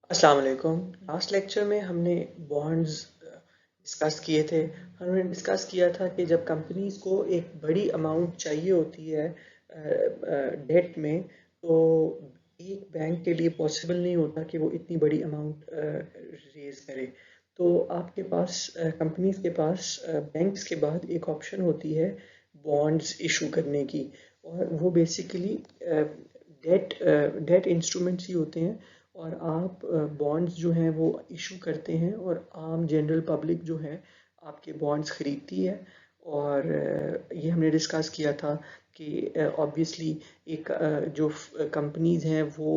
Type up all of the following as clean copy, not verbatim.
अस्सलाम वालेकुम। Last lecture में हमने बॉन्ड्स डिस्कस किए थे। हमने डिस्कस किया था कि जब कंपनीज को एक बड़ी अमाउंट चाहिए होती है डेट में, तो एक बैंक के लिए पॉसिबल नहीं होता कि वो इतनी बड़ी अमाउंट रेज करे। तो आपके पास कंपनीज के पास बैंक्स के बाद एक ऑप्शन होती है बॉन्ड्स इशू करने की। और वो बेसिकली डेट इंस्ट्रूमेंट्स ही होते हैं। और आप बॉन्ड्स जो हैं वो इशू करते हैं और आम जनरल पब्लिक जो है आपके बॉन्ड्स खरीदती है। और ये हमने डिस्कस किया था कि ऑब्वियसली एक जो कंपनीज हैं वो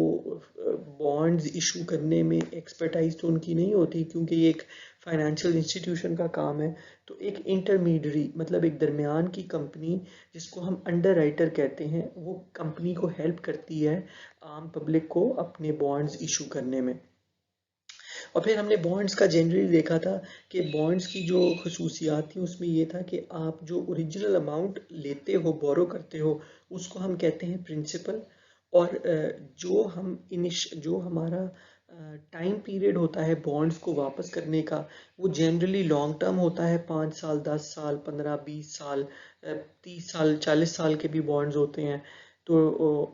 बॉन्ड्स इशू करने में एक्सपर्टाइज तो उनकी नहीं होती, क्योंकि ये एक फाइनेंशियल इंस्टीट्यूशन का काम है। तो एक इंटरमीडियरी मतलब एक दरमियान की कंपनी, जिसको हम अंडर राइटर कहते हैं, वो कंपनी को हेल्प करती है आम पब्लिक को अपने बॉन्ड्स इशू करने में। और फिर हमने बॉन्ड्स का जनरली देखा था कि बॉन्ड्स की जो खसूसियात थी उसमें ये था कि आप जो ओरिजिनल अमाउंट लेते हो, बोरो करते हो, उसको हम कहते हैं प्रिंसिपल। और जो हमारा टाइम पीरियड होता है बॉन्ड्स को वापस करने का, वो जनरली लॉन्ग टर्म होता है। 5 साल, 10 साल, 15, 20 साल, 30 साल, 40 साल के भी बॉन्ड्स होते हैं। तो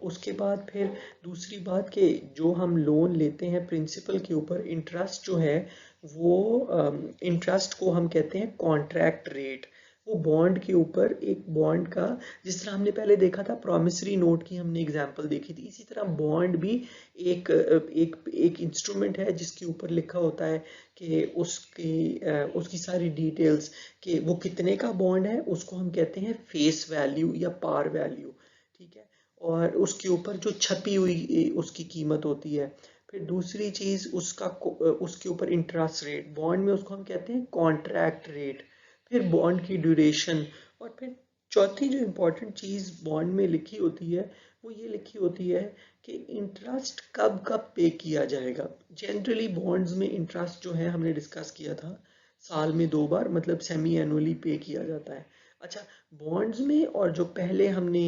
उसके बाद फिर दूसरी बात कि जो हम लोन लेते हैं प्रिंसिपल के ऊपर, इंटरेस्ट जो है वो इंटरेस्ट को हम कहते हैं कॉन्ट्रैक्ट रेट। वो बॉन्ड के ऊपर एक बॉन्ड का, जिस तरह हमने पहले देखा था प्रॉमिसरी नोट की हमने एग्जांपल देखी थी, इसी तरह बॉन्ड भी एक एक इंस्ट्रूमेंट है जिसके ऊपर लिखा होता है कि उसकी सारी डिटेल्स, कि वो कितने का बॉन्ड है, उसको हम कहते हैं फेस वैल्यू या पार वैल्यू। ठीक है। और उसके ऊपर जो छपी हुई उसकी कीमत होती है। फिर दूसरी चीज उसके ऊपर इंटरेस्ट रेट, बॉन्ड में उसको हम कहते हैं कॉन्ट्रैक्ट रेट। फिर बॉन्ड की ड्यूरेशन। और फिर चौथी जो इम्पोर्टेंट चीज बॉन्ड में लिखी होती है, वो ये लिखी होती है कि इंटरेस्ट कब कब पे किया जाएगा। जनरली बॉन्ड्स में इंटरेस्ट जो है हमने डिस्कस किया था, साल में 2 बार, मतलब सेमी एनुअली पे किया जाता है। अच्छा, बॉन्ड्स में और जो पहले हमने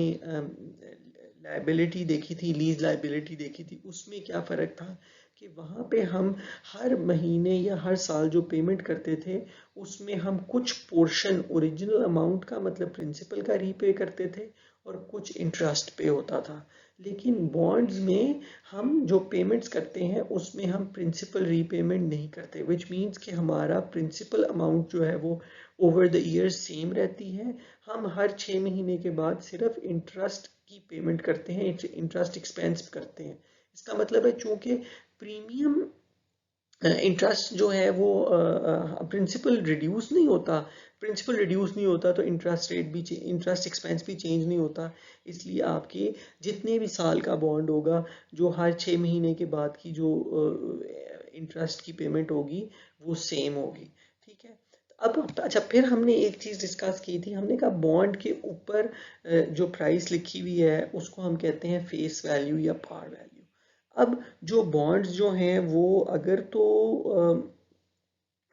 लाइबिलिटी देखी थी, लीज लाइबिलिटी देखी थी, उसमें क्या फ़र्क था कि वहाँ पे हम हर महीने या हर साल जो पेमेंट करते थे, उसमें हम कुछ पोर्शन ओरिजिनल अमाउंट का, मतलब प्रिंसिपल का रीपे करते थे, और कुछ इंटरेस्ट पे होता था। लेकिन बॉन्ड्स में हम जो पेमेंट्स करते हैं उसमें हम प्रिंसिपल रीपेमेंट नहीं करते, विच मीन्स कि हमारा प्रिंसिपल अमाउंट जो है वो ओवर द ईयर्स सेम रहती है। हम हर 6 महीने के बाद सिर्फ इंटरेस्ट की पेमेंट करते हैं, इंटरेस्ट एक्सपेंस करते हैं। इसका मतलब है चूंकि प्रीमियम इंटरेस्ट जो है वो प्रिंसिपल रिड्यूस नहीं होता, प्रिंसिपल रिड्यूस नहीं होता तो इंटरेस्ट रेट भी, इंटरेस्ट एक्सपेंस भी चेंज नहीं होता। इसलिए आपके जितने भी साल का बॉन्ड होगा, जो हर 6 महीने के बाद की जो इंटरेस्ट की पेमेंट होगी, वो सेम होगी। ठीक है। अब अच्छा, फिर हमने एक चीज़ डिस्कस की थी, हमने कहा बॉन्ड के ऊपर जो प्राइस लिखी हुई है उसको हम कहते हैं फेस वैल्यू या पार वैल्यू। अब जो बॉन्ड्स जो हैं वो अगर तो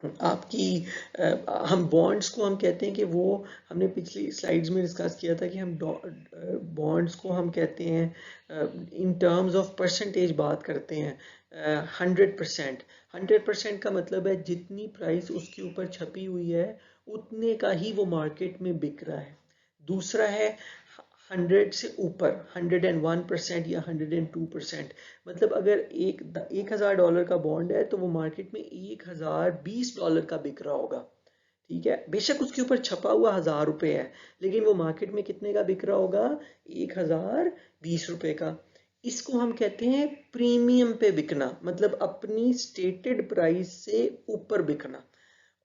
आपकी हम बॉन्ड्स को हम कहते हैं कि वो, हमने पिछली स्लाइड्स में डिस्कस किया था कि हम बॉन्ड्स को हम कहते हैं इन टर्म्स ऑफ परसेंटेज बात करते हैं। 100%, 100% का मतलब है जितनी प्राइस उसके ऊपर छपी हुई है उतने का ही वो मार्केट में बिक रहा है। दूसरा है 100 से ऊपर, 101% या 102%। मतलब अगर $1,000 का बॉन्ड है तो वो मार्केट में $1,020 का बिक रहा होगा। ठीक है, बेशक उसके ऊपर छपा हुआ ₹1,000 है, लेकिन वो मार्केट में कितने का बिक रहा होगा? $1,020 का। इसको हम कहते हैं प्रीमियम पे बिकना, मतलब अपनी स्टेटेड प्राइस से ऊपर बिकना।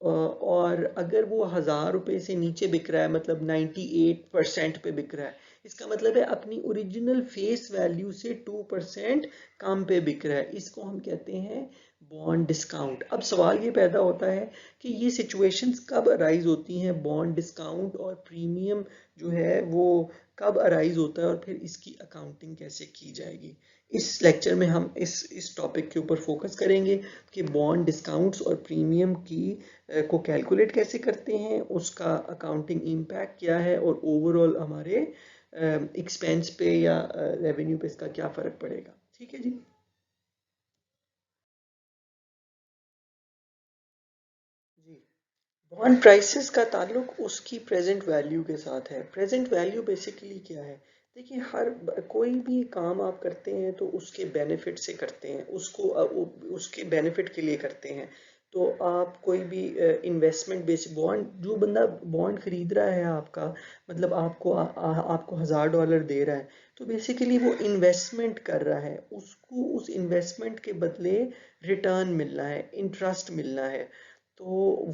और अगर वो ₹1,000 से नीचे बिक रहा है, मतलब 98% पे बिक रहा है, इसका मतलब है अपनी ओरिजिनल फेस वैल्यू से 2% कम पे बिक रहा है। इसको हम कहते हैं बॉन्ड डिस्काउंट। अब सवाल ये पैदा होता है कि ये सिचुएशंस कब अराइज होती हैं, बॉन्ड डिस्काउंट और प्रीमियम जो है वो कब अराइज होता है, और फिर इसकी अकाउंटिंग कैसे की जाएगी। इस लेक्चर में हम इस टॉपिक के ऊपर फोकस करेंगे कि बॉन्ड डिस्काउंट्स और प्रीमियम की को कैलकुलेट कैसे करते हैं, उसका अकाउंटिंग इम्पैक्ट क्या है, और ओवरऑल हमारे एक्सपेंस पे या रेवेन्यू पे इसका क्या फ़र्क पड़ेगा। ठीक है जी। बॉन्ड प्राइसेस का ताल्लुक उसकी प्रेजेंट वैल्यू के साथ है। प्रेजेंट वैल्यू बेसिकली क्या है? देखिए, कोई भी काम आप करते हैं तो उसके बेनिफिट से करते हैं, उसके बेनिफिट के लिए करते हैं। तो आप कोई भी इन्वेस्टमेंट बेस बॉन्ड, जो बंदा बॉन्ड खरीद रहा है आपका, मतलब आपको $1000 दे रहा है, तो बेसिकली वो इन्वेस्टमेंट कर रहा है, उसको उस इन्वेस्टमेंट के बदले रिटर्न मिलना है, इंटरेस्ट मिलना है। तो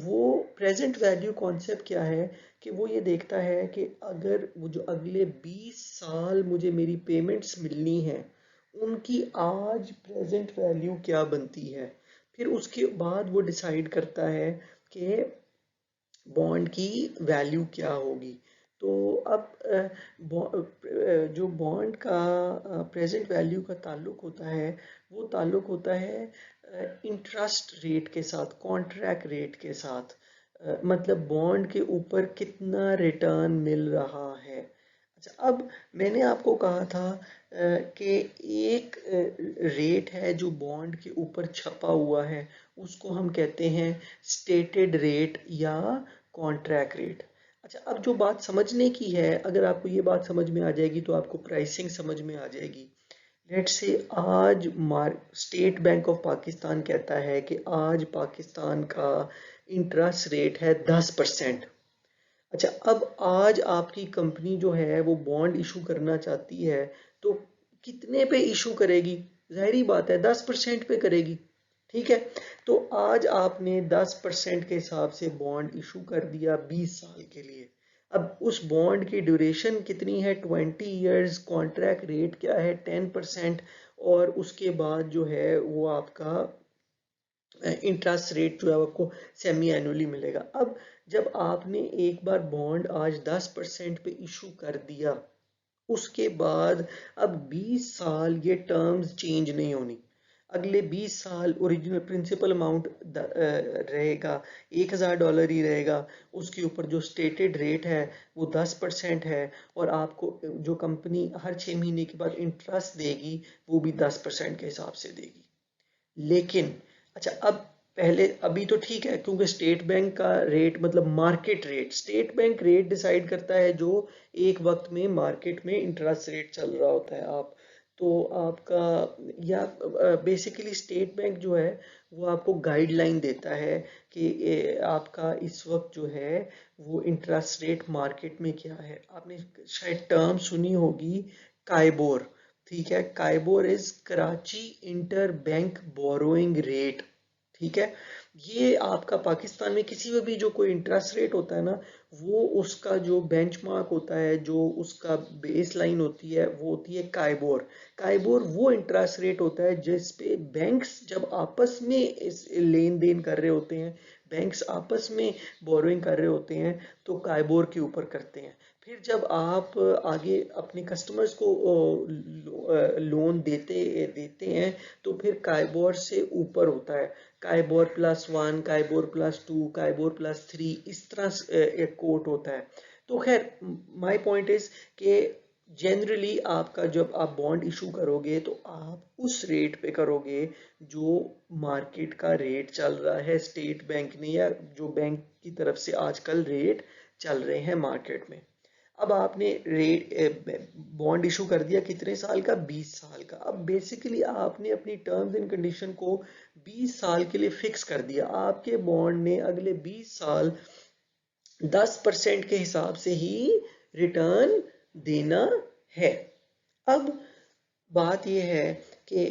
वो प्रेजेंट वैल्यू कॉन्सेप्ट क्या है कि वो ये देखता है कि अगर वो जो अगले 20 साल मुझे मेरी पेमेंट्स मिलनी है, उनकी आज प्रेजेंट वैल्यू क्या बनती है। फिर उसके बाद वो डिसाइड करता है कि बॉन्ड की वैल्यू क्या होगी। तो अब जो बॉन्ड का प्रेजेंट वैल्यू का ताल्लुक होता है, वो ताल्लुक होता है इंटरेस्ट रेट के साथ, कॉन्ट्रैक्ट रेट के साथ। मतलब बॉन्ड के ऊपर कितना रिटर्न मिल रहा है। अच्छा, अब मैंने आपको कहा था कि एक रेट है जो बॉन्ड के ऊपर छपा हुआ है, उसको हम कहते हैं स्टेटेड रेट या कॉन्ट्रैक्ट रेट। अच्छा, अब जो बात समझने की है, अगर आपको ये बात समझ में आ जाएगी तो आपको प्राइसिंग समझ में आ जाएगी। लेट्स से आज स्टेट बैंक ऑफ पाकिस्तान कहता है कि आज पाकिस्तान का इंटरेस्ट रेट है 10%। अच्छा, अब आज आपकी कंपनी जो है वो बॉन्ड इशू करना चाहती है, तो कितने पे इशू करेगी? जाहिर बात है 10% पे करेगी। ठीक है, तो आज आपने 10% के हिसाब से बॉन्ड इशू कर दिया 20 साल के लिए। अब उस बॉन्ड की ड्यूरेशन कितनी है? 20 ईयर्स। कॉन्ट्रैक्ट रेट क्या है? 10%। और उसके बाद जो है वो आपका इंटरेस्ट रेट जो है आपको सेमी एनुअली मिलेगा। अब जब आपने एक बार बॉन्ड आज 10% पे इशू कर दिया, उसके बाद अब 20 साल ये टर्म्स चेंज नहीं होनी। अगले 20 साल ओरिजिनल प्रिंसिपल अमाउंट रहेगा, $1000 ही रहेगा। उसके ऊपर जो स्टेटेड रेट है वो 10% है, और आपको जो कंपनी हर 6 महीने के बाद इंटरेस्ट देगी वो भी 10% के हिसाब से देगी। लेकिन अच्छा, अब पहले अभी तो ठीक है, क्योंकि स्टेट बैंक का रेट मतलब market rate, state bank rate decide करता है जो एक वक्त में मार्केट में इंटरेस्ट रेट चल रहा होता है। आप तो आपका या बेसिकली स्टेट बैंक जो है वो आपको गाइडलाइन देता है कि आपका इस वक्त जो है वो इंटरेस्ट रेट मार्केट में क्या है। आपने शायद टर्म सुनी होगी, काइबोर। ठीक है, KIBOR is Karachi inter bank borrowing rate. ठीक है, ये आपका पाकिस्तान में किसी में भी जो कोई इंटरेस्ट रेट होता है ना, वो उसका जो बेंचमार्क होता है, जो उसका बेस लाइन होती है, वो होती है काइबोर। काइबोर वो इंटरेस्ट रेट होता है जिस पे बैंक्स जब आपस में इस लेन देन कर रहे होते हैं, बैंक्स आपस में बोरोइंग कर रहे होते हैं, तो काइबोर के ऊपर करते हैं। फिर जब आप आगे अपने कस्टमर्स को लोन देते देते हैं, तो फिर काइबोर से ऊपर होता है। काइबोर +1, काइबोर +2, काइबोर +3, इस तरह से एक कोट होता है। तो खैर, माय पॉइंट इज कि जनरली आपका जब आप बॉन्ड इशू करोगे तो आप उस रेट पे करोगे जो मार्केट का रेट चल रहा है स्टेट बैंक ने, या जो बैंक की तरफ से आजकल रेट चल रहे हैं मार्केट में। अब आपने रेट बॉन्ड इशू कर दिया कितने साल का? 20 साल का। अब बेसिकली आपने अपनी टर्म्स एंड कंडीशन को 20 साल के लिए फिक्स कर दिया। आपके बॉन्ड ने अगले 20 साल 10% के हिसाब से ही रिटर्न देना है। अब बात यह है कि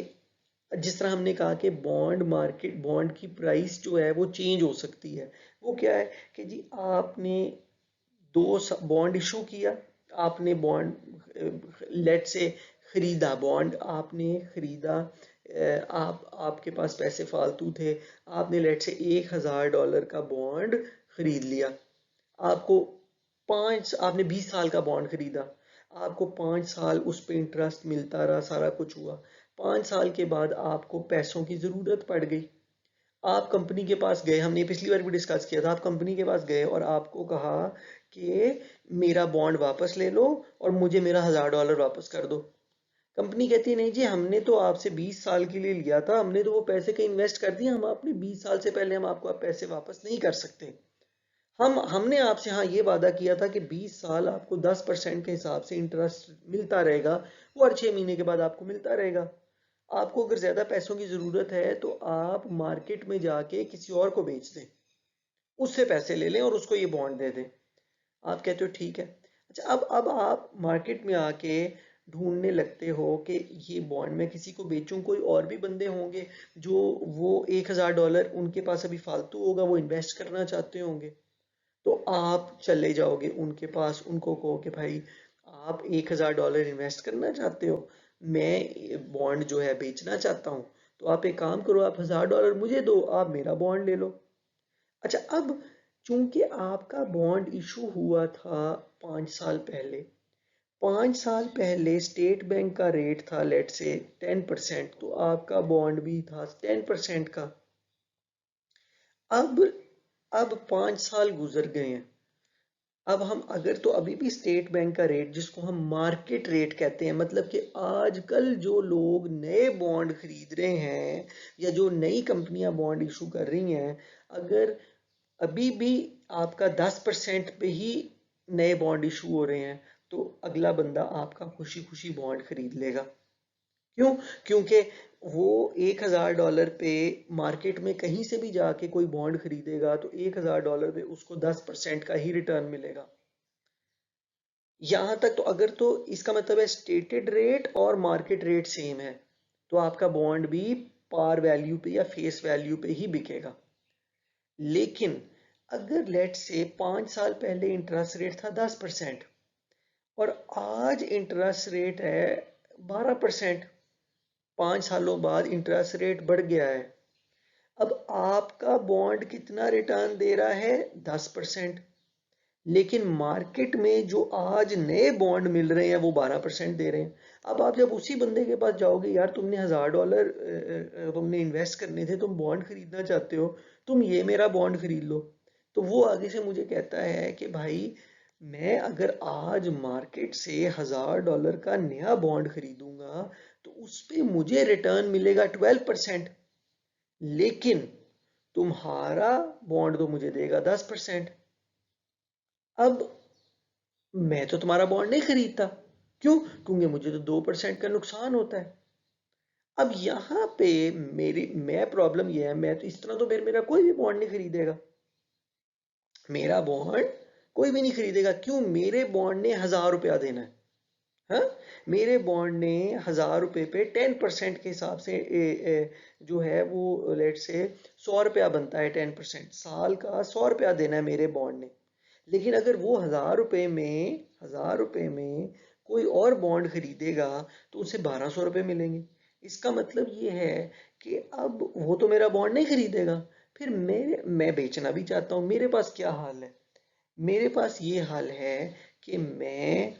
जिस तरह हमने कहा कि बॉन्ड मार्केट, बॉन्ड की प्राइस जो है वो चेंज हो सकती है। वो क्या है कि जी, आपने दो बॉन्ड इशू किया, आपने बॉन्ड लेट से खरीदा, बॉन्ड आपने खरीदा, आपके पास पैसे फालतू थे, आपने लेट से $1000 का बॉन्ड खरीद लिया। आपको आपने 20 साल का बॉन्ड खरीदा, आपको 5 साल उस पे इंटरेस्ट मिलता रहा, सारा कुछ हुआ। 5 साल के बाद आपको पैसों की जरूरत पड़ गई। आप कंपनी के पास गए, हमने पिछली बार भी डिस्कस किया था, आप कंपनी के पास गए और आपको कहा कि मेरा बॉन्ड वापस ले लो और मुझे मेरा $1000 वापस कर दो। कंपनी कहती है नहीं जी, हमने तो आपसे 20 साल के लिए लिया था, हमने तो वो पैसे कहीं इन्वेस्ट कर दिए, हम आपने 20 साल से पहले हम आपको आप पैसे वापस नहीं कर सकते। हमने आपसे हाँ ये वादा किया था कि 20 साल आपको 10% के हिसाब से इंटरेस्ट मिलता रहेगा, वो हर 6 महीने के बाद आपको मिलता रहेगा। आपको अगर ज्यादा पैसों की जरूरत है तो आप मार्केट में जाके किसी और को बेच दें, उससे पैसे ले लें और उसको ये बॉन्ड दे दें। आप कहते हो ठीक है। अच्छा, अब आप मार्केट में आके ढूंढने लगते हो कि ये बॉन्ड मैं किसी को बेचूं, कोई और भी बंदे होंगे जो वो $1000 उनके पास अभी फालतू होगा, वो इन्वेस्ट करना चाहते होंगे, तो आप चले जाओगे उनके पास, उनको कहो कि भाई आप $1000 इन्वेस्ट करना चाहते हो, मैं बॉन्ड जो है बेचना चाहता हूँ, तो आप एक काम करो, आप $1000 मुझे दो, आप मेरा बॉन्ड ले लो। अच्छा, अब चूंकि आपका बॉन्ड इशू हुआ था 5 साल पहले, 5 साल पहले स्टेट बैंक का रेट था लेट से 10%, तो आपका बॉन्ड भी था 10% का। अब अब 5 साल गुजर गए हैं। अब हम अगर तो अभी भी स्टेट बैंक का रेट, जिसको हम मार्केट रेट कहते हैं, मतलब कि आजकल जो लोग नए बॉन्ड खरीद रहे हैं या जो नई कंपनियां बॉन्ड इशू कर रही हैं, अगर अभी भी आपका 10% पे ही नए बॉन्ड इशू हो रहे हैं, तो अगला बंदा आपका खुशी खुशी बॉन्ड खरीद लेगा। क्यों? क्योंकि वो $1000 पे मार्केट में कहीं से भी जाके कोई बॉन्ड खरीदेगा तो $1000 पे उसको 10% का ही रिटर्न मिलेगा। यहां तक तो अगर तो इसका मतलब है स्टेटेड रेट और मार्केट रेट सेम है, तो आपका बॉन्ड भी पार वैल्यू पे या फेस वैल्यू पे ही बिकेगा। लेकिन अगर लेट से 5 साल पहले इंटरेस्ट रेट था 10% और आज इंटरेस्ट रेट है 12%, 5 सालों बाद इंटरेस्ट रेट बढ़ गया है। अब आपका बॉन्ड कितना रिटर्न दे रहा है? 10%। लेकिन मार्केट में जो आज नए बॉन्ड मिल रहे हैं वो 12% दे रहे हैं। अब आप जब उसी बंदे के पास जाओगे, यार तुमने $1000 तुमने इन्वेस्ट करने थे, तुम बॉन्ड खरीदना चाहते हो, तुम ये मेरा बॉन्ड खरीद लो, तो वो आगे से मुझे कहता है कि भाई मैं अगर आज मार्केट से $1000 का नया बॉन्ड खरीदूंगा तो उस पे मुझे रिटर्न मिलेगा 12%, लेकिन तुम्हारा बॉन्ड तो मुझे देगा 10%। अब मैं तो तुम्हारा बॉन्ड नहीं खरीदता। क्यों? क्योंकि मुझे तो 2% का नुकसान होता है। अब यहाँ पे मेरी मैं प्रॉब्लम ये है, मैं तो इस तरह तो फिर मेरा कोई भी बॉन्ड नहीं खरीदेगा, मेरा बॉन्ड कोई भी नहीं खरीदेगा। क्यों? मेरे बॉन्ड ने $1000 देना है। हाँ, मेरे बॉन्ड ने $1000 पे 10% के हिसाब से जो है वो लेट से $100 बनता है। 10% साल का $100 देना है मेरे बॉन्ड ने। लेकिन अगर वो $1000 में कोई और बॉन्ड खरीदेगा तो उसे $1200 मिलेंगे। इसका मतलब ये है कि अब वो तो मेरा बॉन्ड नहीं खरीदेगा, फिर मैं बेचना भी चाहता हूँ, मेरे पास क्या हाल है? मेरे पास ये हाल है कि मैं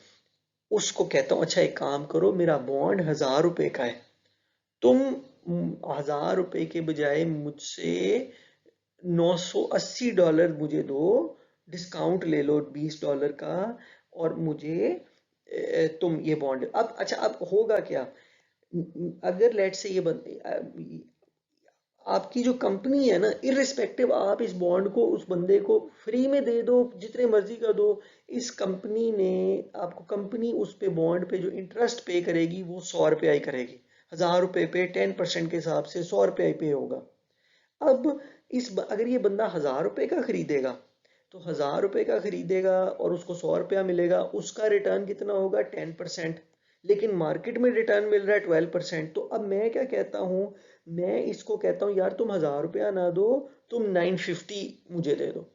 उसको कहता हूँ अच्छा एक काम करो, मेरा बॉन्ड $1000 का है, तुम $1000 के बजाय मुझसे $980 मुझे दो, डिस्काउंट ले लो $20 का, और मुझे तुम ये बॉन्ड। अब अच्छा, अब होगा क्या अगर लेट से ये आपकी जो कंपनी है ना, इररिस्पेक्टिव आप इस बॉन्ड को उस बंदे को फ्री में दे दो, जितने मर्जी का दो, इस कंपनी ने आपको, कंपनी उस पे बॉन्ड पे जो इंटरेस्ट पे करेगी वो $100 ही करेगी। $1000 पे 10% के हिसाब से $100 ही पे होगा। अब अगर ये बंदा $1000 का खरीदेगा तो $1000 का खरीदेगा और उसको $100 मिलेगा, उसका रिटर्न कितना होगा? 10%। लेकिन मार्केट में रिटर्न मिल रहा है 12%। तो अब मैं क्या कहता हूँ, मैं इसको कहता हूँ यार तुम $1000 ना दो, तुम 950 मुझे दे दो।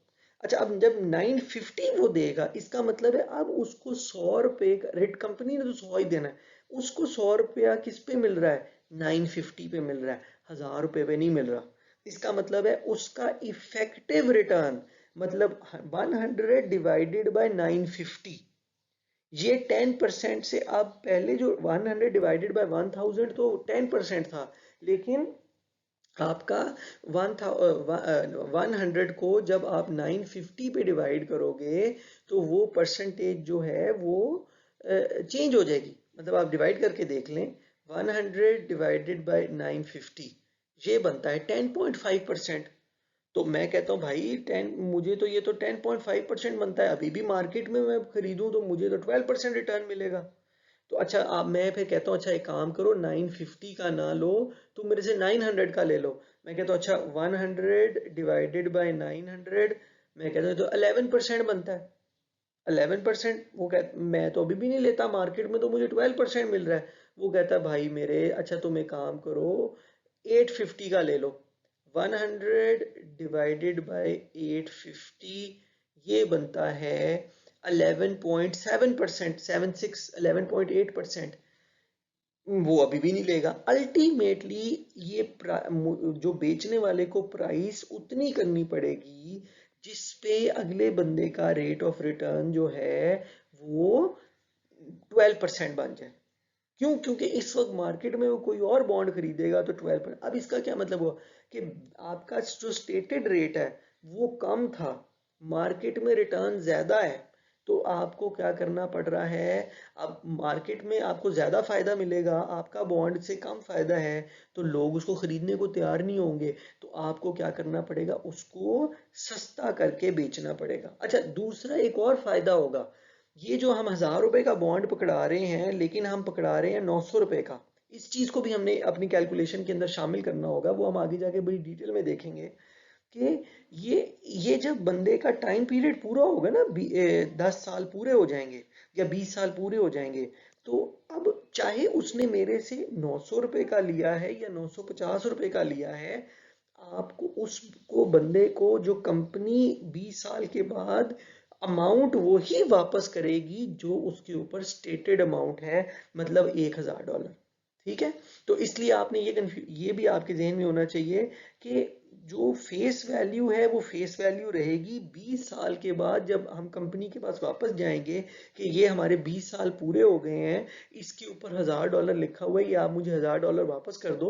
अच्छा, अब जब 950 वो देगा, इसका मतलब है अब उसको $100 का रेट, कंपनी ने तो 100 ही देना है, उसको $100 किस पे मिल रहा है? 950 पे मिल रहा है, $1000 पे नहीं मिल रहा। इसका मतलब है उसका इफेक्टिव रिटर्न, मतलब 100 डिवाइडेड बाय 950, ये 10% से, अब पहले जो 100 डिवाइडेड बाय 1000 तो 10% था, लेकिन आपका 100 को जब आप 950 पे डिवाइड करोगे तो वो परसेंटेज जो है वो चेंज हो जाएगी। मतलब आप डिवाइड करके देख लें, 100 डिवाइडेड बाय 950 ये बनता है 10.5%। तो मैं कहता हूँ भाई 10, मुझे तो ये तो 10.5% बनता है, अभी भी मार्केट में मैं खरीदूं तो मुझे तो 12% रिटर्न मिलेगा। तो अच्छा, आप मैं फिर कहता हूँ अच्छा एक काम करो, 950 का ना लो, तुम मेरे से 900 का ले लो। मैं कहता हूँ अच्छा 100 डिवाइडेड बाय 900, मैं कहता हूँ तो 11% बनता है। 11%, वो कह मैं तो अभी भी नहीं लेता, मार्केट में तो मुझे 12% मिल रहा है। वो कहता है भाई मेरे, अच्छा तुम एक काम करो 850 का ले लो। 100 डिवाइडेड बाय 850, ये बनता है 11.7%, 11.8%। वो अभी भी नहीं लेगा अल्टीमेटली। ये जो बेचने वाले को प्राइस उतनी करनी पड़ेगी जिस पे अगले बंदे का रेट ऑफ रिटर्न जो है वो 12% बन जाए। क्यों? क्योंकि इस वक्त मार्केट में वो कोई और बॉन्ड खरीदेगा तो 12%। अब इसका क्या मतलब हुआ कि आपका जो स्टेटेड रेट है वो कम था, मार्केट में रिटर्न ज्यादा है, तो आपको क्या करना पड़ रहा है? अब मार्केट में आपको ज्यादा फायदा मिलेगा, आपका बॉन्ड से कम फायदा है, तो लोग उसको खरीदने को तैयार नहीं होंगे। तो आपको क्या करना पड़ेगा? उसको सस्ता करके बेचना पड़ेगा। अच्छा, दूसरा एक और फायदा होगा, ये जो हम 1000 रुपए का बॉन्ड पकड़ा रहे हैं, लेकिन हम पकड़ा रहे हैं 900 रुपए का, इस चीज को भी हमने अपनी कैलकुलेशन के अंदर शामिल करना होगा, वो हम आगे जाके बड़ी डिटेल में देखेंगे कि ये ये जब बंदे का टाइम पीरियड पूरा होगा ना, 10 साल पूरे हो जाएंगे या 20 साल पूरे हो जाएंगे, तो अब चाहे उसने मेरे से 900 रुपए का लिया है या 950 रुपए का लिया है, आपको उसको बंदे को जो कंपनी 20 साल के बाद अमाउंट वो ही वापस करेगी जो उसके ऊपर स्टेटेड अमाउंट है, मतलब $1000। ठीक है? तो इसलिए आपने ये भी आपके जहन में होना चाहिए कि जो फेस वैल्यू है वो फेस वैल्यू रहेगी 20 साल के बाद, जब हम कंपनी के पास वापस जाएंगे कि ये हमारे 20 साल पूरे हो गए हैं, इसके ऊपर $1000 लिखा हुआ है, ये आप मुझे $1000 वापस कर दो,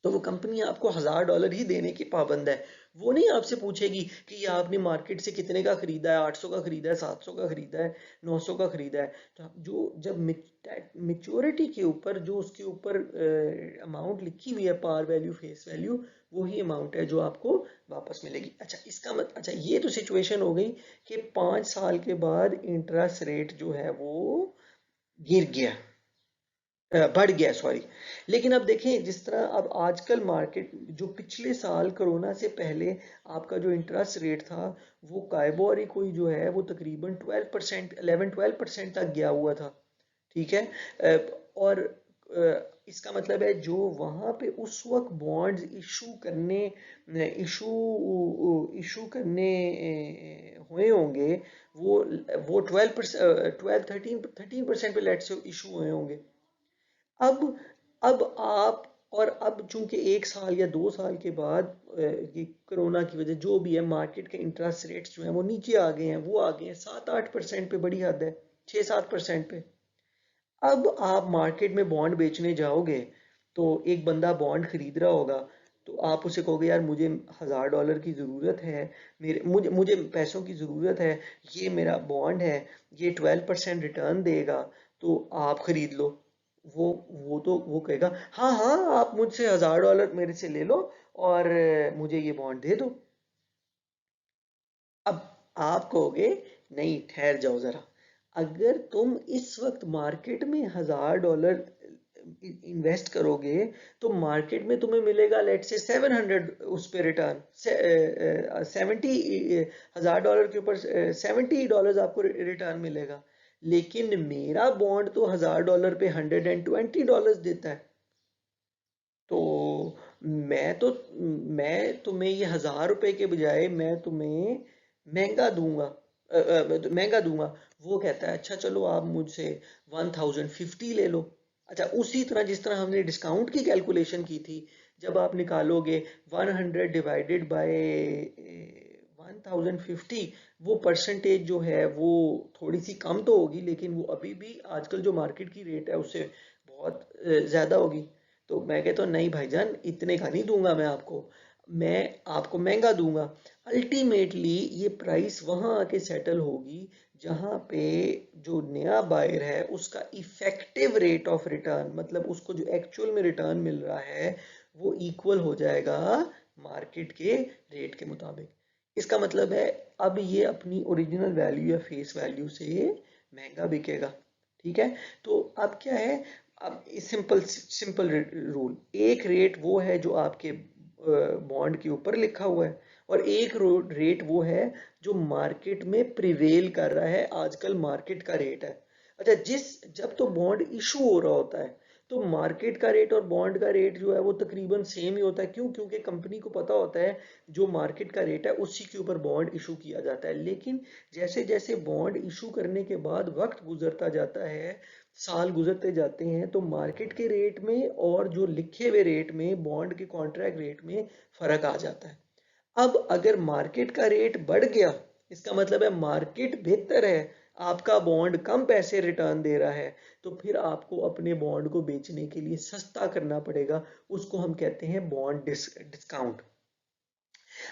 तो वो कंपनी आपको $1000 ही देने की पाबंद है। वो नहीं आपसे पूछेगी कि ये आपने मार्केट से कितने का खरीदा है, 800 का खरीदा है, 700 का खरीदा है, 900 का खरीदा है। तो जो जब मेच्योरिटी के ऊपर जो उसके ऊपर अमाउंट लिखी हुई है, पार वैल्यू फेस वैल्यू, वही अमाउंट है जो आपको वापस मिलेगी। अच्छा, अच्छा ये तो सिचुएशन हो गई कि 5 साल के बाद इंटरेस्ट रेट जो है वो गिर गया, बढ़ गया, सॉरी। लेकिन अब देखें, जिस तरह अब आजकल मार्केट, जो पिछले साल कोरोना से पहले आपका जो इंटरेस्ट रेट था, वो काइबोर ही कोई जो है वो तकरीबन 12%, 11-12% तक गया हुआ था। ठीक है? और इसका मतलब है जो वहां पे उस वक्त बॉन्ड्स इशू इशू करने हुए होंगे, वो वो 12%, 12 13% पे लेट से इशू हुए होंगे। अब अब आप, और अब चूंकि 1 साल या 2 साल के बाद ये कोरोना की वजह जो भी है, मार्केट के इंटरेस्ट रेट्स जो है वो नीचे आ गए हैं, वो आ गए हैं 7-8% पे, बड़ी हद है 6-7% पे। अब आप मार्केट में बॉन्ड बेचने जाओगे, तो एक बंदा बॉन्ड खरीद रहा होगा, तो आप उसे कहोगे यार मुझे $1000 की ज़रूरत है, मेरे मुझे मुझे पैसों की ज़रूरत है, ये मेरा बॉन्ड है, ये 12% रिटर्न देगा, तो आप खरीद लो। वो कहेगा हाँ हाँ, आप मुझसे $1000 मेरे से ले लो और मुझे ये बॉन्ड दे दो। अब आप कहोगे नहीं, ठहर जाओ जरा, अगर तुम इस वक्त मार्केट में $1000 इन्वेस्ट करोगे, तो मार्केट में तुम्हें मिलेगा लेट से 700 उस पे रिटर्न, 70, $1000 के ऊपर $70 आपको रिटर्न मिलेगा। लेकिन मेरा बॉन्ड तो $1000 पे $120 देता है। तो मैं तुम्हें ये $1000 के बजाय मैं तुम्हें महंगा दूंगा, महंगा दूंगा। वो कहता है अच्छा चलो आप मुझसे 1050 ले लो। अच्छा, उसी तरह जिस तरह हमने डिस्काउंट की कैलकुलेशन की थी, जब आप निकालोगे 100 डिवाइडेड बाय 1050, वो परसेंटेज जो है वो थोड़ी सी कम तो होगी, लेकिन वो अभी भी आजकल जो मार्केट की रेट है उससे बहुत ज्यादा होगी। तो मैं कहता हूँ नहीं भाईजान, इतने का नहीं दूंगा मैं आपको, मैं आपको महंगा दूंगा। अल्टीमेटली ये प्राइस वहां आके सेटल होगी जहां पे जो नया बायर है उसका इफेक्टिव रेट ऑफ रिटर्न, मतलब उसको जो एक्चुअल में रिटर्न मिल रहा है, वो इक्वल हो जाएगा मार्केट के रेट के मुताबिक। इसका मतलब है अब ये अपनी ओरिजिनल वैल्यू या फेस वैल्यू से महंगा बिकेगा। ठीक है, तो अब क्या है, अब सिंपल सिंपल रूल, एक रेट वो है जो आपके बॉन्ड के ऊपर लिखा हुआ है, और एक रेट वो है जो मार्केट में प्रिवेल कर रहा है, आजकल मार्केट का रेट है। अच्छा, जब तो बॉन्ड इशू हो रहा होता है तो मार्केट का रेट और बॉन्ड का रेट जो है वो तकरीबन सेम ही होता है। क्यों? क्योंकि कंपनी को पता होता है जो मार्केट का रेट है उसी के ऊपर बॉन्ड इशू किया जाता है। लेकिन जैसे जैसे बॉन्ड इशू करने के बाद वक्त गुजरता जाता है, साल गुजरते जाते हैं, तो मार्केट के रेट में और जो लिखे हुए रेट में, बॉन्ड के कॉन्ट्रैक्ट रेट में फर्क आ जाता है। अब अगर मार्केट का रेट बढ़ गया, इसका मतलब है मार्केट बेहतर है, आपका बॉन्ड कम पैसे रिटर्न दे रहा है, तो फिर आपको अपने बॉन्ड को बेचने के लिए सस्ता करना पड़ेगा। उसको हम कहते हैं बॉन्ड डिस्काउंट।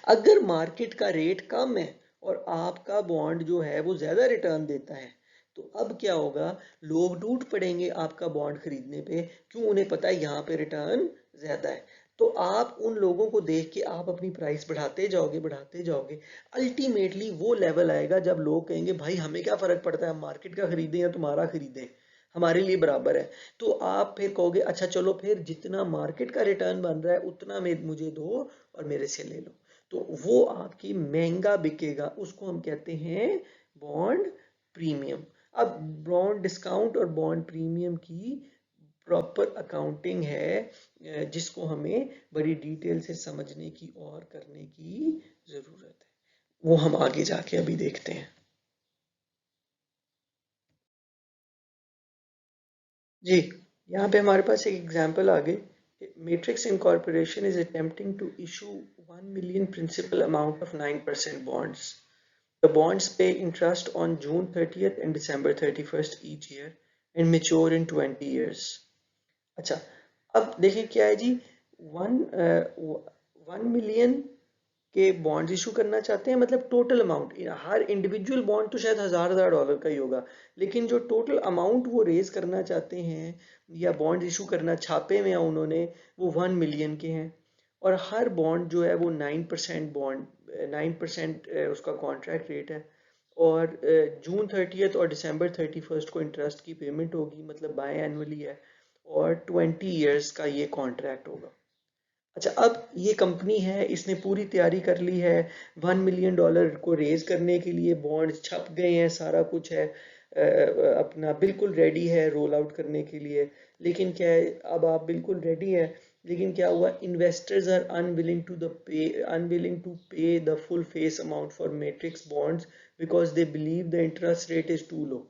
अगर मार्केट का रेट कम है और आपका बॉन्ड जो है वो ज्यादा रिटर्न देता है, तो अब क्या होगा, लोग टूट पड़ेंगे आपका बॉन्ड खरीदने पे। क्यों? उन्हें पता है यहाँ पे रिटर्न ज्यादा है। तो आप उन लोगों को देख के आप अपनी प्राइस बढ़ाते जाओगे। अल्टीमेटली वो लेवल आएगा जब लोग कहेंगे भाई हमें क्या फर्क पड़ता है, मार्केट का खरीदें या तुम्हारा खरीदें, हमारे लिए बराबर है। तो आप फिर कहोगे अच्छा चलो फिर जितना मार्केट का रिटर्न बन रहा है उतना में मुझे दो और मेरे से ले लो। तो वो आपकी महंगा बिकेगा, उसको हम कहते हैं बॉन्ड प्रीमियम। अब बॉन्ड डिस्काउंट और बॉन्ड प्रीमियम की प्रॉपर अकाउंटिंग है, जिसको हमें बड़ी डिटेल से समझने की और करने की जरूरत है। वो हम आगे जाके अभी देखते हैं। जी, यहाँ पे हमारे पास एक एग्जांपल आ गई। Matrix Incorporation is attempting to issue 1 million principal amount of 9% bonds. The bonds pay interest on June 30th and December 31st each year and mature in 20 years. अच्छा, अब देखें क्या है जी, वन 1 मिलियन के बॉन्ड इशू करना चाहते हैं, मतलब टोटल अमाउंट, हर इंडिविजुअल बॉन्ड तो शायद हजार डॉलर का ही होगा, लेकिन जो टोटल अमाउंट वो रेज करना चाहते हैं या बॉन्ड इशू करना छापे में उन्होंने, वो 1 मिलियन के हैं। और हर बॉन्ड जो है वो 9% बॉन्ड, 9% उसका कॉन्ट्रैक्ट रेट है। और जून 30th और December 31st को इंटरेस्ट की पेमेंट होगी, मतलब बाय एनुअली है। और 20 ईयर्स का ये कॉन्ट्रैक्ट होगा। अच्छा, अब ये कंपनी है, इसने पूरी तैयारी कर ली है, $1 मिलियन को रेज करने के लिए बॉन्ड छप गए हैं, सारा कुछ है, अपना बिल्कुल रेडी है रोल आउट करने के लिए। लेकिन क्या है, अब आप बिल्कुल रेडी है, लेकिन क्या हुआ, investors are unwilling to pay the full face amount for matrix bonds because they believe the interest rate is too low.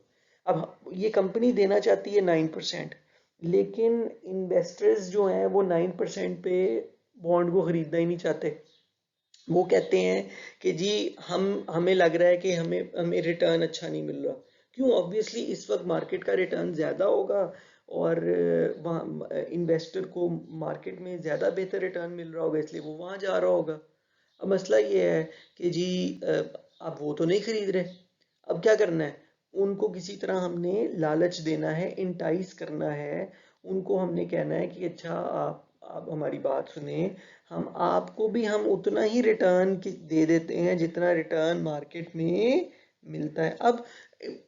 अब ये कंपनी देना चाहती है 9%, लेकिन इन्वेस्टर्स जो हैं वो 9% पे बॉन्ड को खरीदना ही नहीं चाहते। वो कहते हैं कि जी हमें लग रहा है कि हमें हमें रिटर्न अच्छा नहीं मिल रहा। क्यों? ऑब्वियसली इस वक्त मार्केट का रिटर्न ज्यादा होगा और वहाँ इन्वेस्टर को मार्केट में ज्यादा बेहतर रिटर्न मिल रहा होगा, इसलिए वो वहां जा रहा होगा। अब मसला ये है कि जी अब वो तो नहीं खरीद रहे। अब क्या करना है, उनको किसी तरह हमने लालच देना है, इंटाइस करना है। उनको हमने कहना है कि अच्छा आप हमारी बात सुने, हम आपको भी हम उतना ही रिटर्न दे देते हैं जितना रिटर्न मार्केट में मिलता है। अब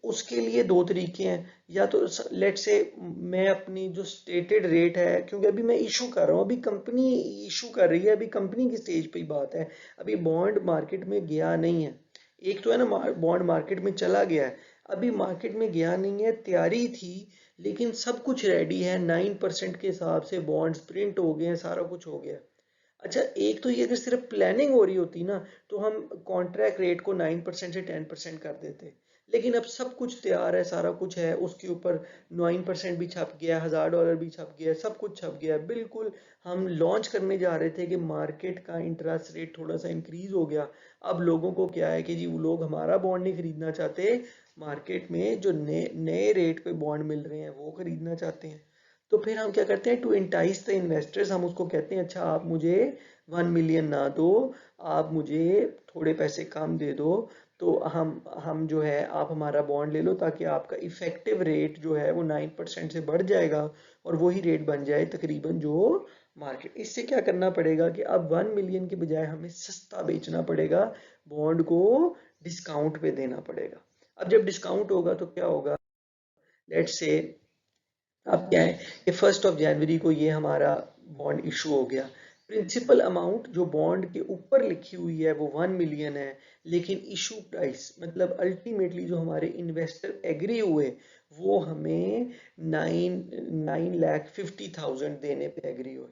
उसके लिए दो तरीके हैं, या तो लेट से मैं अपनी जो स्टेटेड रेट है, क्योंकि अभी मैं इशू कर रहा हूँ, अभी कंपनी इशू कर रही है, अभी कंपनी की स्टेज पे ही बात है, अभी बॉन्ड मार्केट में गया नहीं है। एक तो है ना, बॉन्ड मार्केट में चला गया है, अभी मार्केट में गया नहीं है, तैयारी थी, लेकिन सब कुछ रेडी है, 9% के हिसाब से बॉन्ड्स प्रिंट हो गए हैं, सारा कुछ हो गया। अच्छा, एक तो ये अगर सिर्फ प्लानिंग हो रही होती ना, तो हम कॉन्ट्रैक्ट रेट को 9% से 10% कर देते। लेकिन अब सब कुछ तैयार है, सारा कुछ है, उसके ऊपर 9% भी छप गया, $1000 भी छप गया, सब कुछ छप गया बिल्कुल। हम लॉन्च करने जा रहे थे कि मार्केट का इंटरेस्ट रेट थोड़ा सा इंक्रीज हो गया। अब लोगों को क्या है कि जी वो लोग हमारा बॉन्ड नहीं खरीदना चाहते, मार्केट में जो नए नए रेट पे बॉन्ड मिल रहे हैं वो खरीदना चाहते हैं। तो फिर हम क्या करते हैं, टू इंटाइस द इन्वेस्टर्स, हम उसको कहते हैं अच्छा आप मुझे 1 मिलियन ना दो, आप मुझे थोड़े पैसे कम दे दो, तो हम जो है आप हमारा बॉन्ड ले लो ताकि आपका इफेक्टिव रेट जो है वो 9% से बढ़ जाएगा और वही रेट बन जाए तकरीबन जो मार्केट। इससे क्या करना पड़ेगा कि अब 1 मिलियन के बजाय हमें सस्ता बेचना पड़ेगा, बॉन्ड को डिस्काउंट पे देना पड़ेगा। अब जब डिस्काउंट होगा तो क्या होगा, लेट्स से अब क्या है कि 1 जनवरी को ये हमारा बॉन्ड इशू हो गया। प्रिंसिपल अमाउंट जो बॉन्ड के ऊपर लिखी हुई है वो 1 मिलियन है, लेकिन इशू प्राइस मतलब अल्टीमेटली जो हमारे इन्वेस्टर एग्री हुए वो हमें 9,50,000 देने पे एग्री हुए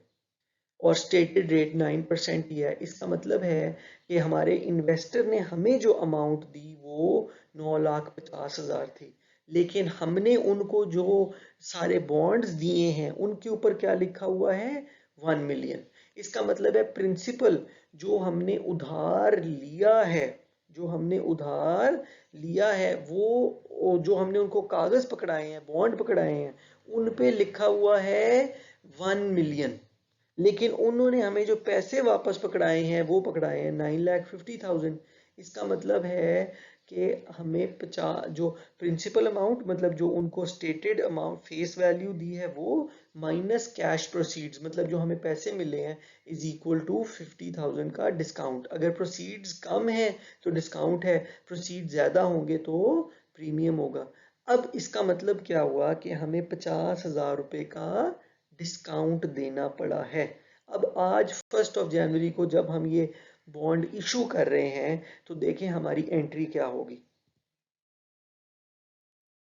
और स्टेटेड रेट 9% ही है। इसका मतलब है कि हमारे इन्वेस्टर ने हमें जो अमाउंट दी वो 9,50,000 थी, लेकिन हमने उनको जो सारे बॉन्ड्स दिए हैं उनके ऊपर क्या लिखा हुआ है, 1 मिलियन। इसका मतलब है प्रिंसिपल जो हमने उधार लिया है, जो हमने उधार लिया है वो जो हमने उनको कागज पकड़ाए हैं, बॉन्ड पकड़ाए हैं, उन पे लिखा हुआ है 1 मिलियन, लेकिन उन्होंने हमें जो पैसे वापस पकड़ाए हैं वो पकड़ाए हैं 9,50,000। इसका मतलब है कि हमें 50 जो प्रिंसिपल अमाउंट मतलब जो उनको स्टेटेड अमाउंट फेस वैल्यू दी है वो माइनस कैश प्रोसीड्स मतलब जो हमें पैसे मिले हैं इज इक्वल टू 50,000 का डिस्काउंट। अगर प्रोसीड्स कम है तो डिस्काउंट है, प्रोसीड ज्यादा होंगे तो प्रीमियम होगा। अब इसका मतलब क्या हुआ कि हमें 50,000 रुपए का डिस्काउंट देना पड़ा है। अब आज 1 जनवरी को जब हम ये बॉन्ड इशू कर रहे हैं तो देखें हमारी एंट्री क्या होगी।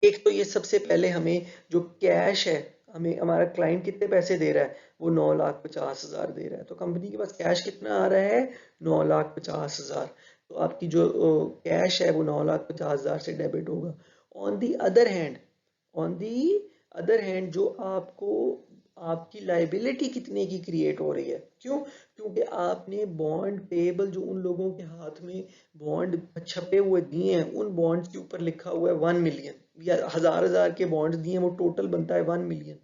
एक तो ये सबसे पहले हमें जो कैश है, हमें हमारा क्लाइंट कितने पैसे दे रहा है, वो 9,50,000 दे रहा है, तो कंपनी के पास कैश कितना आ रहा है, 9,50,000। तो आपकी जो कैश है वो 9,50,000 से डेबिट होगा। On the other hand, on the other hand जो आपको आपकी लाइबिलिटी कितने की क्रिएट हो रही है, क्यों, क्योंकि आपने बॉन्ड पेएबल जो उन लोगों के हाथ में बॉन्ड छपे हुए दिए हैं उन बॉन्ड्स के ऊपर लिखा हुआ है 1 मिलियन, या हजार हजार के बॉन्ड्स दिए हैं वो टोटल बनता है 1 मिलियन।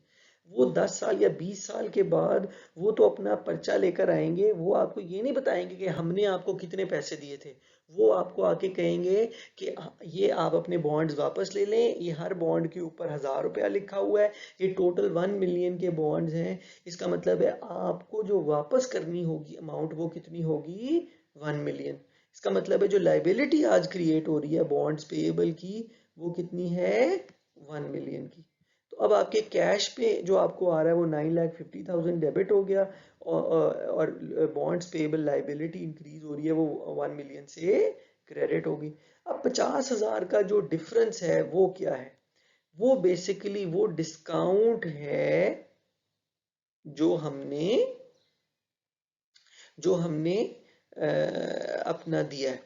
वो 10 साल या 20 साल के बाद वो तो अपना पर्चा लेकर आएंगे, वो आपको ये नहीं बताएंगे कि हमने आपको कितने पैसे दिए थे, वो आपको आके कहेंगे कि ये आप अपने बॉन्ड्स वापस ले लें, ये हर बॉन्ड के ऊपर 1,000 रुपया लिखा हुआ है, ये टोटल 1 मिलियन के बॉन्ड्स हैं। इसका मतलब है आपको जो वापस करनी होगी अमाउंट वो कितनी होगी, 1 मिलियन। इसका मतलब है जो लाइबिलिटी आज क्रिएट हो रही है बॉन्ड्स पेएबल की वो कितनी है, 1 मिलियन की। तो अब आपके कैश पे जो आपको आ रहा है वो 9,50,000 डेबिट हो गया और बॉन्ड्स पेएबल लाइबिलिटी इंक्रीज हो रही है वो 1 मिलियन से क्रेडिट होगी। अब 50,000 का जो डिफरेंस है वो क्या है, वो बेसिकली वो डिस्काउंट है जो हमने जो हमने अपना दिया है।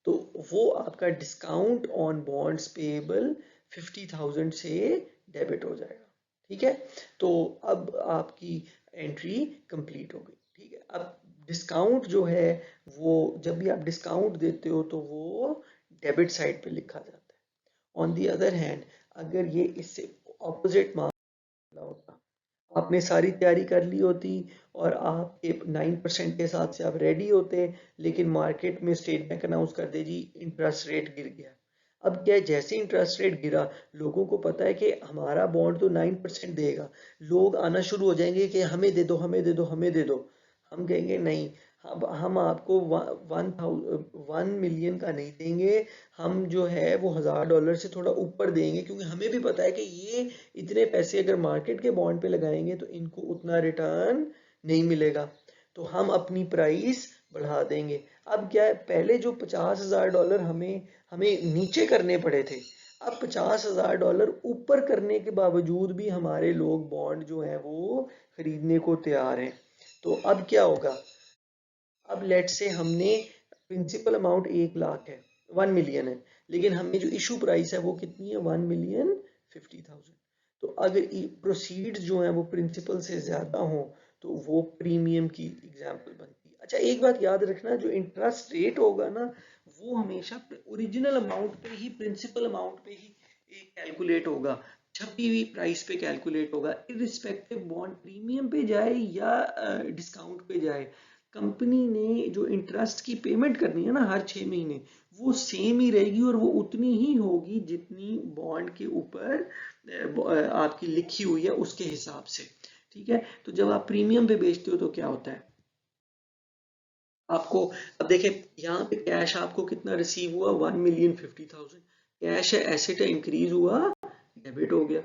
तो वो आपका डिस्काउंट ऑन बॉन्ड्स पेएबल 50,000 से डेबिट हो जाएगा। ठीक है, तो अब आपकी एंट्री कंप्लीट हो गई। ठीक है, अब डिस्काउंट जो है वो जब भी आप डिस्काउंट देते हो तो वो डेबिट साइड पे लिखा जाता है। ऑन दी अदर हैंड अगर ये इससे ऑपोजिट मामला होता, आपने सारी तैयारी कर ली होती और आपके 9% के हिसाब से आप रेडी होते, लेकिन मार्केट में स्टेट बैंक अनाउंस कर दे जी इंटरेस्ट रेट गिर गया। अब क्या है, जैसे इंटरेस्ट रेट गिरा लोगों को पता है कि हमारा बॉन्ड तो 9% देगा, लोग आना शुरू हो जाएंगे कि हमें दे दो हमें दे दो हमें दे दो। हम कहेंगे नहीं, अब हम आपको 1 मिलियन का नहीं देंगे, हम जो है वो $1,000 से थोड़ा ऊपर देंगे, क्योंकि हमें भी पता है कि ये इतने पैसे अगर मार्केट के बॉन्ड पे लगाएंगे तो इनको उतना रिटर्न नहीं मिलेगा, तो हम अपनी प्राइस बढ़ा देंगे। अब क्या है, पहले जो $50,000 हमें हमें नीचे करने पड़े थे, अब $50,000 ऊपर करने के बावजूद भी हमारे लोग बॉन्ड जो है वो खरीदने को तैयार हैं। तो अब क्या होगा, अब लेट से हमने प्रिंसिपल अमाउंट 1 लाख है, 1 मिलियन है, लेकिन हमें जो इशू प्राइस है वो कितनी है, 1,50,000। तो अगर प्रोसीड्स जो है वो प्रिंसिपल से ज्यादा हो तो वो प्रीमियम की एग्जांपल बनती है। अच्छा एक बात याद रखना, जो इंटरेस्ट रेट होगा ना वो हमेशा ओरिजिनल अमाउंट पे ही, प्रिंसिपल अमाउंट पे ही कैलकुलेट होगा, छपी हुई प्राइस पे कैलकुलेट होगा, इरिस्पेक्टिव बॉन्ड प्रीमियम पे जाए या डिस्काउंट पे जाए। कंपनी ने जो इंटरेस्ट की पेमेंट करनी है ना हर 6 महीने, वो सेम ही रहेगी और वो उतनी ही होगी जितनी बॉन्ड के ऊपर आपकी लिखी हुई है उसके हिसाब से। ठीक है, तो जब आप प्रीमियम पे बेचते हो तो क्या होता है आपको, अब देखें यहाँ पे कैश आपको कितना रिसीव हुआ, 1,50,000 कैश है, एसेट है, इंक्रीज हुआ, डेबिट हो गया।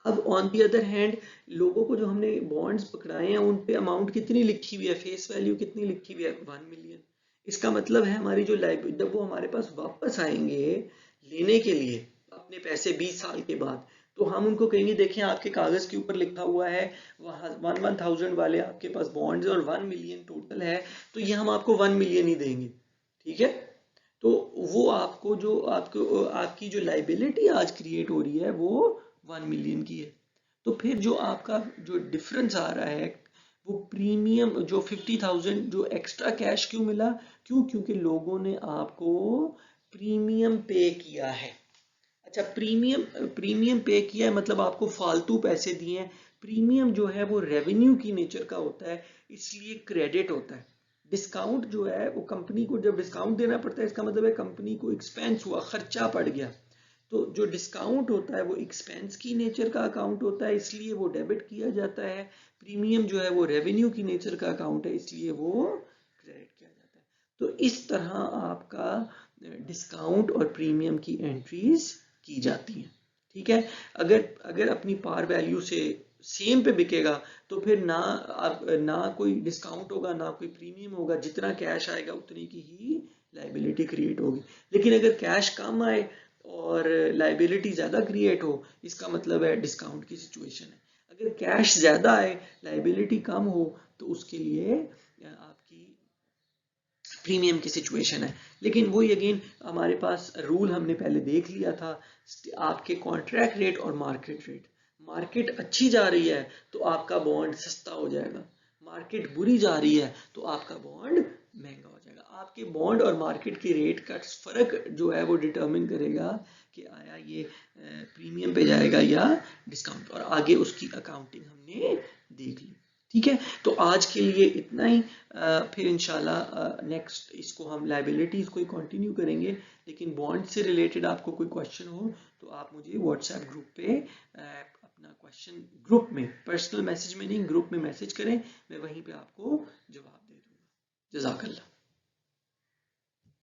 अब ऑन दी अदर हैंड लोगों को जो हमने बॉन्ड्स पकड़ाए हैं उन पे अमाउंट कितनी लिखी हुई है, फेस वैल्यू कितनी लिखी हुई है, 1 मिलियन। इसका मतलब है हमारी जो लाइबिलिटी जब वो हमारे पास वापस आएंगे लेने के लिए अपने पैसे 20 साल के बाद, तो हम उनको कहेंगे देखें आपके कागज के ऊपर लिखा हुआ है वहाँ 1,000 वाले आपके पास बॉन्ड्स और 1 मिलियन टोटल है, तो ये हम आपको 1 मिलियन ही देंगे। ठीक है, तो वो आपको जो आपको आपकी जो लाइबिलिटी आज क्रिएट हो रही है वो 1 मिलियन की है। तो फिर जो आपका जो डिफरेंस आ रहा है वो प्रीमियम जो 50,000 जो एक्स्ट्रा कैश क्यों मिला, क्योंकि लोगों ने आपको प्रीमियम पे किया है। अच्छा, प्रीमियम प्रीमियम पे किया है मतलब आपको फालतू पैसे दिए हैं। प्रीमियम जो है वो रेवेन्यू की नेचर का होता है, इसलिए क्रेडिट होता है। डिस्काउंट जो है वो कंपनी को जब डिस्काउंट देना पड़ता है इसका मतलब है कंपनी को एक्सपेंस हुआ, खर्चा पड़ गया। तो जो डिस्काउंट होता है वो एक्सपेंस की नेचर का अकाउंट होता है, इसलिए वो डेबिट किया जाता है। प्रीमियम जो है वो रेवेन्यू की नेचर का अकाउंट है, इसलिए वो क्रेडिट किया जाता है। तो इस तरह आपका डिस्काउंट और प्रीमियम की एंट्रीज की जाती हैं। ठीक है, अगर अगर अपनी पार वैल्यू से सेम पे बिकेगा तो फिर ना कोई डिस्काउंट होगा ना कोई प्रीमियम होगा, जितना कैश आएगा उतनी की ही लाइबिलिटी क्रिएट होगी। लेकिन अगर कैश कम आए और लाइबिलिटी ज्यादा क्रिएट हो, इसका मतलब है डिस्काउंट की सिचुएशन है। अगर कैश ज्यादा आए लाइबिलिटी कम हो तो उसके लिए आपकी प्रीमियम की सिचुएशन है। लेकिन वही अगेन हमारे पास रूल हमने पहले देख लिया था, आपके कॉन्ट्रैक्ट रेट और मार्केट रेट। मार्केट अच्छी जा रही है तो आपका बॉन्ड सस्ता हो जाएगा, मार्केट बुरी जा रही है तो आपका बॉन्ड महंगा हो जाएगा। आपके बॉन्ड और मार्केट के रेट का फर्क जो है वो डिटरमिन करेगा कि आया ये प्रीमियम पे जाएगा या डिस्काउंट, और आगे उसकी अकाउंटिंग हमने देख ली। ठीक है, तो आज के लिए इतना ही। फिर इंशाल्लाह नेक्स्ट इसको हम लाइबिलिटीज को ही कंटिन्यू करेंगे। लेकिन बॉन्ड से रिलेटेड आपको कोई क्वेश्चन हो तो आप मुझे व्हाट्सएप ग्रुप पे अपना क्वेश्चन ग्रुप में, पर्सनल मैसेज में नहीं ग्रुप में मैसेज करें, मैं वहीं पे आपको जवाब दे दूंगा। जज़ाकल्लाह।